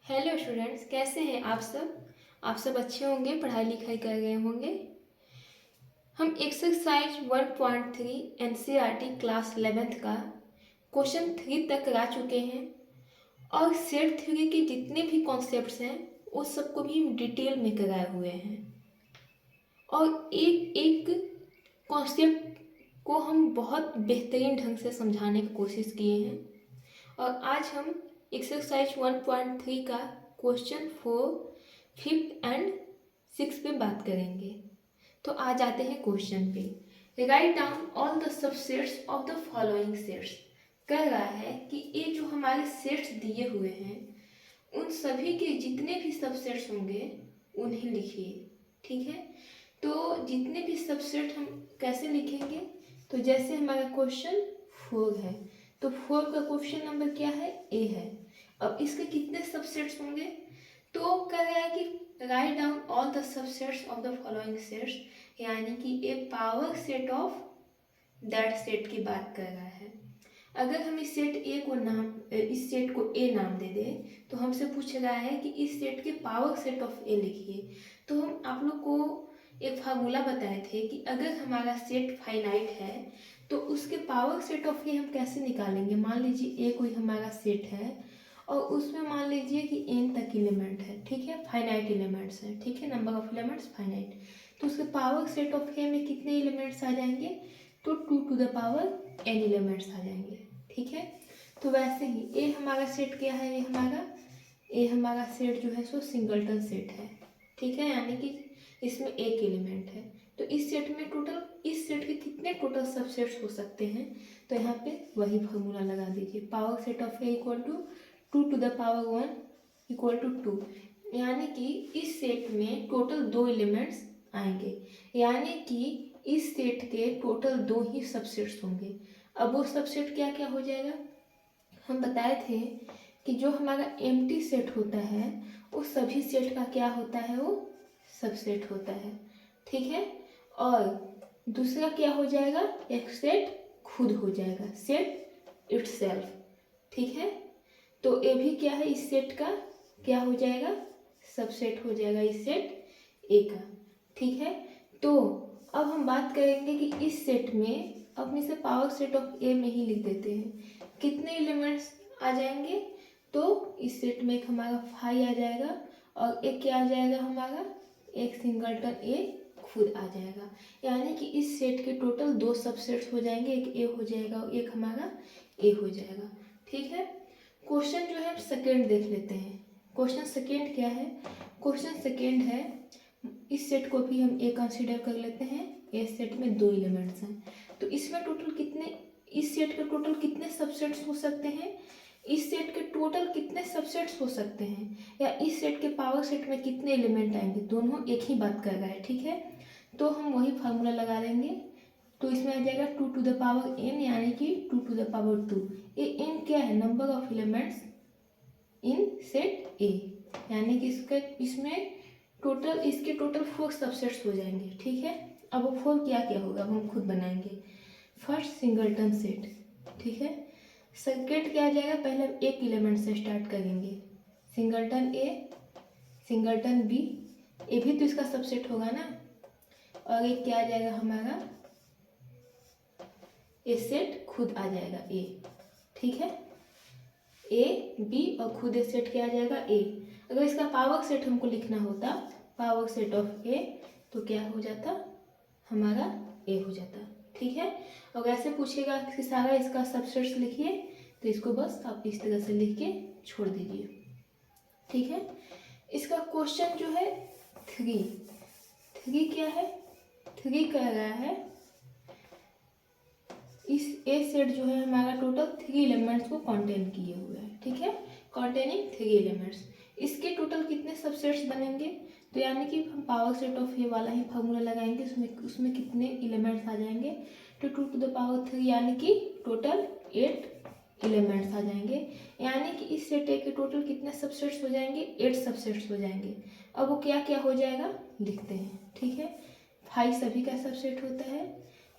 Hello students, कैसे हैं आप सब अच्छे होंगे, पढ़ाई लिखाई कर रहे होंगे। हम एक्सरसाइज 1.3 एनसीईआरटी क्लास 11th का क्वेश्चन 3 तक करा चुके हैं और सेट थ्री के जितने भी कॉन्सेप्ट्स हैं उस सबको भी हम डिटेल में कराए हुए हैं और एक एक कॉन्सेप्ट को हम बहुत बेहतरीन ढंग से समझाने की कोशिश किए हैं। और आज हम एक्सरसाइज 1.3 का क्वेश्चन 4, 5th एंड 6 पे बात करेंगे। तो आ जाते हैं क्वेश्चन पे। Right down all the subsets of the following sets. कह रहा है कि ये जो हमारे सेट्स दिए हुए हैं उन सभी के जितने भी सबसेट्स होंगे उन्हें लिखिए। ठीक है, तो जितने भी सबसेट हम कैसे लिखेंगे, तो जैसे हमारा क्वेश्चन 4 है तो 4 का क्वेश्चन नंबर क्या है, ए है। अब इसके कितने सबसेट्स होंगे, तो कह रहा है कि write down all the subsets of the following sets, यानी कि a power set of that set की बात कर रहा है। अगर हम इस सेट को ए नाम दे दें तो हमसे पूछ रहा है कि इस सेट के पावर सेट ऑफ ए लिखिए। तो हम आप लोग को एक फार्मूला बताए थे कि अगर हमारा सेट फाइनाइट है तो उसके पावर सेट ऑफ ए हम कैसे निकालेंगे। मान लीजिए ए कोई हमारा सेट है और उसमें मान लीजिए कि एन तक एलिमेंट है, ठीक है, फाइनाइट एलिमेंट्स है, ठीक है, नंबर ऑफ एलिमेंट्स फाइनाइट। तो उसके पावर सेट ऑफ ए में कितने एलिमेंट्स आ जाएंगे, तो 2 to the power n elements आ जाएंगे। ठीक है, तो वैसे ही ए हमारा सेट क्या है, ए हमारा सेट जो है सो सिंगलटन सेट है। ठीक है, यानी कि इसमें एक एलिमेंट है। तो इस सेट में टोटल, इस सेट के कितने टोटल सबसेट्स हो सकते हैं, तो यहाँ पे वही फॉर्मूला लगा दीजिए। Power set of A equal to 2 to the power 1 equal to 2, यानी कि इस सेट में टोटल 2 एलिमेंट्स आएंगे, यानी कि इस सेट के टोटल 2 ही सबसेट्स होंगे। अब वो सबसेट क्या क्या हो जाएगा, हम बताए थे कि जो हमारा एम्प्टी सेट होता है उस सभी सेट का क्या होता है, वो सबसेट होता है। ठीक है, और दूसरा क्या हो जाएगा, एक सेट खुद हो जाएगा, सेट इटसेल्फ। ठीक है, तो ये भी क्या है, इस सेट का क्या हो जाएगा, सबसेट हो जाएगा इस सेट ए का। ठीक है, तो अब हम बात करेंगे कि इस सेट में अपने से पावर सेट ऑफ ए में ही लिख देते हैं कितने एलिमेंट्स आ जाएंगे। तो इस सेट में एक हमारा 5 आ जाएगा और एक क्या आ जाएगा हमारा, एक सिंगलटन ए खुद आ जाएगा। यानी कि इस सेट के टोटल 2 सबसेट्स हो जाएंगे, एक ए हो जाएगा और एक हमारा ए हो जाएगा। ठीक है, क्वेश्चन जो है सेकेंड देख लेते हैं। क्वेश्चन सेकेंड क्या है, क्वेश्चन सेकेंड है, इस सेट को भी हम ए कंसीडर कर लेते हैं। ए सेट में 2 एलिमेंट्स हैं, तो इसमें टोटल कितने, इस सेट के टोटल कितने सबसेट्स हो सकते हैं, इस सेट के टोटल कितने सबसेट्स हो सकते हैं, या इस सेट के पावर सेट में कितने एलिमेंट आएंगे, दोनों एक ही बात कर रहा है। ठीक है, तो हम वही फार्मूला लगा देंगे। तो इसमें आ जाएगा 2 टू द पावर एन, यानी कि 2 टू द पावर 2। ये एन क्या है, number of elements in set ए, यानी कि इसमें टोटल, इसके टोटल 4 सबसेट्स हो जाएंगे। ठीक है, अब वो 4 क्या क्या होगा अब हम खुद बनाएंगे। फर्स्ट सिंगलटन सेट, ठीक है, सेकेंड क्या आ जाएगा, पहले हम एक एलिमेंट से स्टार्ट करेंगे, सिंगलटन ए, सिंगलटन बी, ए भी तो इसका सबसेट होगा ना, और एक क्या आ जाएगा हमारा, ए सेट खुद आ जाएगा ए। ठीक है, ए बी और खुद ए सेट क्या आ जाएगा ए। अगर इसका पावर सेट हमको लिखना होता, पावर सेट ऑफ ए, तो क्या हो जाता हमारा ए हो जाता। ठीक है, और ऐसे पूछेगा कि सारा इसका सबसेट्स लिखिए, तो इसको बस आप इस तरह से लिख के छोड़ दीजिए। ठीक है, इसका क्वेश्चन जो है 3 क्या है, 3 कह रहा है इस ए सेट जो है हमारा टोटल 3 एलिमेंट्स को कंटेन किए हुए हैं। ठीक है, कंटेनिंग 3 एलिमेंट्स, इसके टोटल कितने सबसेट्स बनेंगे, तो यानी कि हम पावर सेट ऑफ ए वाला ही फार्मूला लगाएंगे, उसमें कितने एलिमेंट्स आ जाएंगे, तो 2 टू द पावर 3, यानी कि टोटल 8 एलिमेंट्स आ जाएंगे। यानी कि इस सेट ए के टोटल कितने सबसेट्स हो जाएंगे, 8 सबसेट्स हो जाएंगे। अब वो क्या क्या हो जाएगा लिखते हैं। ठीक है, 5 सभी का सबसेट होता है,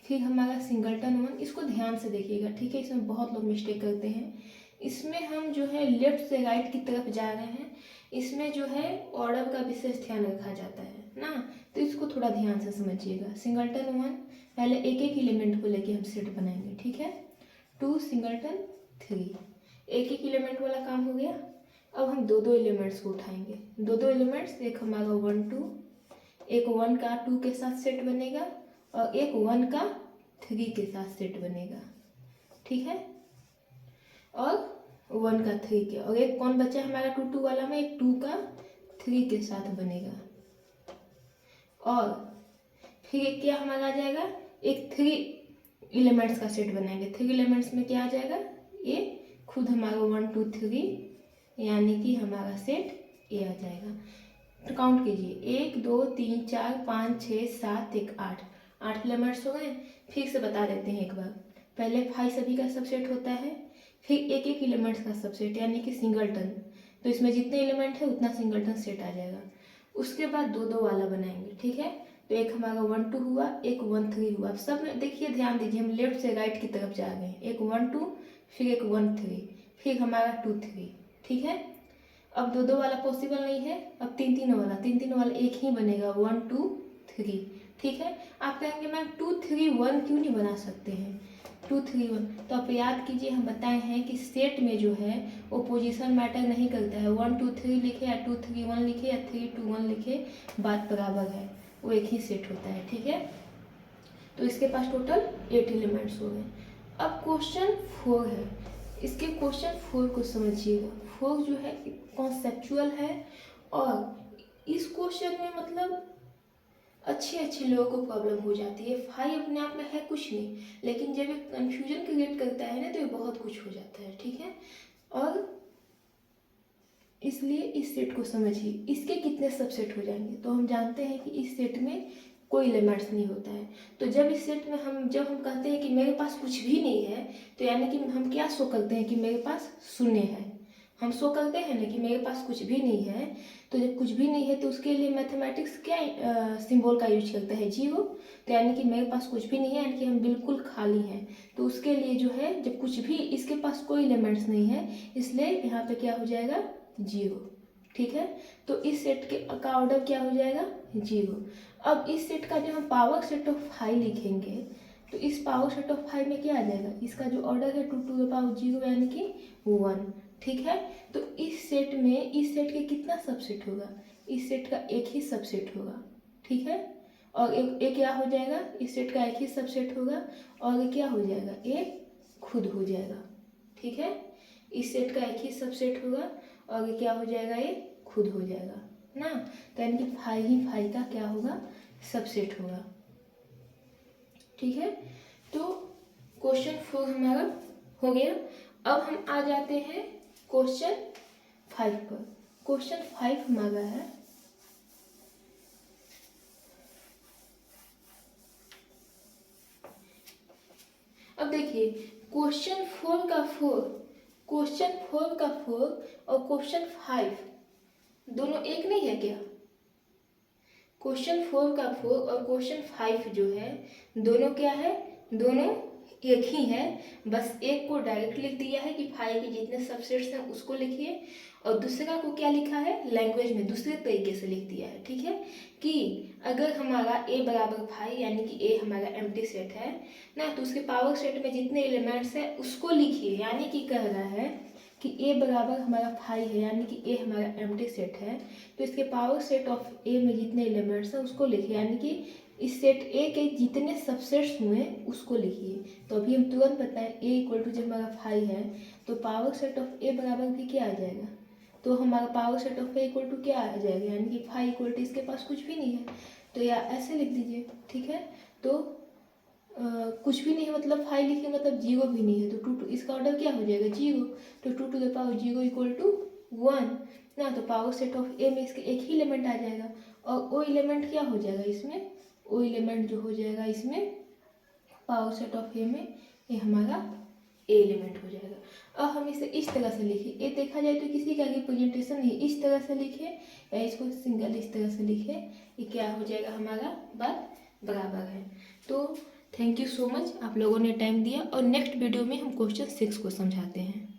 फिर हमारा सिंगलटन 1, इसको ध्यान से देखिएगा। ठीक है, इसमें बहुत लोग मिस्टेक करते हैं, इसमें हम जो है लेफ्ट से राइट की तरफ जा रहे हैं, इसमें जो है ऑर्डर का विशेष ध्यान रखा जाता है ना, तो इसको थोड़ा ध्यान से समझिएगा। सिंगलटन 1, पहले एक एक एलिमेंट को लेके हम सेट बनाएंगे, ठीक है। 2 सिंगलटन 3, एक एक एलिमेंट वाला काम हो गया। अब हम दो दो एलिमेंट्स को उठाएंगे, दो दो एलिमेंट्स, एक हमारा 1 2, एक 1 का 2 के साथ सेट बनेगा और एक 1 का 3 के साथ सेट बनेगा, ठीक है, और 1 का 3 के, और एक कौन बचा हमारा 2 2 वाला में, एक 2 का 3 के साथ बनेगा। और फिर एक क्या हमारा आ जाएगा, एक 3 एलिमेंट्स का सेट बनाएंगे। 3 एलिमेंट्स में क्या आ जाएगा, ये खुद हमारा 1 2 3, यानी कि हमारा सेट ए आ जाएगा। तो काउंट कीजिए, 1 2 3 4 5 6 7 1 8, 8 एलिमेंट्स हो गए। फिर से बता देते हैं एक बार, पहले 5 सभी का सबसेट होता है, फिर एक एक एलिमेंट्स का सबसेट यानी कि सिंगलटन, तो इसमें जितने एलिमेंट है उतना सिंगलटन सेट आ जाएगा। उसके बाद दो दो वाला बनाएंगे, ठीक है। तो एक हमारा 1 2 हुआ, एक 1 3 हुआ। अब सब में देखिए, ध्यान दीजिए, हम लेफ्ट से राइट की तरफ जा रहे हैं, एक 1 2, फिर एक 1 3, फिर हमारा 2 3, ठीक है। अब दो दो वाला पॉसिबल नहीं है, अब तीन तीन वाला एक ही बनेगा, 1 2 3, ठीक है। आप कहेंगे मैम 2 3 1 क्यों नहीं बना सकते हैं, 2 3 1, तो आप याद कीजिए, हम बताए हैं कि सेट में जो है वो पोजीशन मैटर नहीं करता है। 1 2 3 लिखे या 2 3 1 लिखे या 3 2 1 लिखे, बात बराबर है, वो एक ही सेट होता है, ठीक है। तो इसके पास टोटल 8 एलिमेंट्स हो गए। अब क्वेश्चन 4 है, इसके क्वेश्चन 4 को समझिएगा। 4 जो है कॉन्सेप्चुअल है, और इस क्वेश्चन में मतलब अच्छे लोगों को प्रॉब्लम हो जाती है। 5 अपने आप में है कुछ नहीं, लेकिन जब ये कन्फ्यूजन क्रिएट करता है ना, तो ये बहुत कुछ हो जाता है, ठीक है। और इसलिए इस सेट को समझिए, इसके कितने सबसेट हो जाएंगे, तो हम जानते हैं कि इस सेट में कोई एलिमेंट्स नहीं होता है। तो जब इस सेट में जब हम कहते हैं कि मेरे पास कुछ भी नहीं है, तो यानी कि हम क्या शो करते हैं कि मेरे पास शून्य है। हम शो करते हैं ना कि मेरे पास कुछ भी नहीं है। तो जब कुछ भी नहीं है तो उसके लिए मैथमेटिक्स क्या सिंबल का यूज करता है, 0। तो यानी कि मेरे पास कुछ भी नहीं है, यानी कि हम बिल्कुल खाली हैं। तो उसके लिए जो है, जब कुछ भी इसके पास कोई एलिमेंट्स नहीं है, इसलिए यहाँ पे क्या हो जाएगा, 0, ठीक है। तो इस सेट का ऑर्डर क्या हो जाएगा, 0। अब इस सेट का जो हम पावर सेट ऑफ 5 लिखेंगे, तो इस पावर सेट ऑफ 5 में क्या आ जाएगा, इसका जो ऑर्डर है 2 टू द पावर 0 यानी कि 1, ठीक है। तो इस सेट में, इस सेट के कितना सबसेट होगा, इस सेट का एक ही सबसेट होगा, ठीक है। और एक क्या हो जाएगा, इस सेट का एक ही सबसेट होगा, और ये क्या हो जाएगा, ये खुद हो जाएगा, ठीक है। इस सेट का एक ही सबसेट होगा और ये क्या हो जाएगा, ये खुद हो जाएगा ना। तो यानी कि 5 ही 5 का क्या होगा, सबसेट होगा, ठीक है। तो क्वेश्चन 4 हमारा हो गया। अब हम आ जाते हैं क्वेश्चन 5 पर। क्वेश्चन 5 हमारा है, अब देखिए, क्वेश्चन 4 का 4 और क्वेश्चन 5 दोनों एक नहीं है क्या। क्वेश्चन 4 का 4 और क्वेश्चन 5 जो है, दोनों क्या है, दोनों एक ही है। बस एक को डायरेक्ट लिख दिया है कि 5 के जितने सबसेट्स हैं उसको लिखिए, और दूसरा को क्या लिखा है, लैंग्वेज में दूसरे तरीके से लिख दिया है, ठीक है। कि अगर हमारा a बराबर 5 यानी कि a हमारा एम्प्टी सेट है ना, तो उसके पावर सेट में जितने एलिमेंट्स हैं उसको लिखिए। यानी कि कह रहा है कि a बराबर हमारा 5 है, यानी कि a हमारा एम्प्टी सेट है, तो इसके पावर सेट ऑफ a में जितने एलिमेंट्स हैं उसको लिखिए। यानी कि इस सेट a के जितने सबसेट्स हुए उसको लिखिए। तो अभी हम तुरंत बताएं, a इक्वल टू जब हमारा 5 है तो पावर सेट ऑफ a बराबर भी क्या आ जाएगा, तो हमारा power set of a equal to क्या आ जाएगा, यानी कि 5 इक्वल टू इसके पास कुछ भी नहीं है, तो या ऐसे लिख दीजिए, ठीक है। तो कुछ भी नहीं है मतलब 5 लिखिए, मतलब 0 भी नहीं है, तो 2 इसका ऑर्डर क्या हो जाएगा, 0। तो 2 to the power 0 equal to 1 ना, तो पावर सेट ऑफ a में इसके एक ही एलिमेंट आ जाएगा, और वो एलिमेंट क्या हो जाएगा इसमें, वो एलिमेंट जो हो जाएगा इसमें पावर सेट ऑफ a में, ये हमारा ए एलिमेंट हो जाएगा। अब हम इसे इस तरह से लिखें, ये देखा जाए तो किसी का रिप्रेजेंटेशन नहीं, इस तरह से लिखे या इसको सिंगल इस तरह से लिखे, ये क्या हो जाएगा, हमारा बात बराबर है। तो थैंक यू सो मच, आप लोगों ने टाइम दिया, और नेक्स्ट वीडियो में हम क्वेश्चन 6 को समझाते हैं।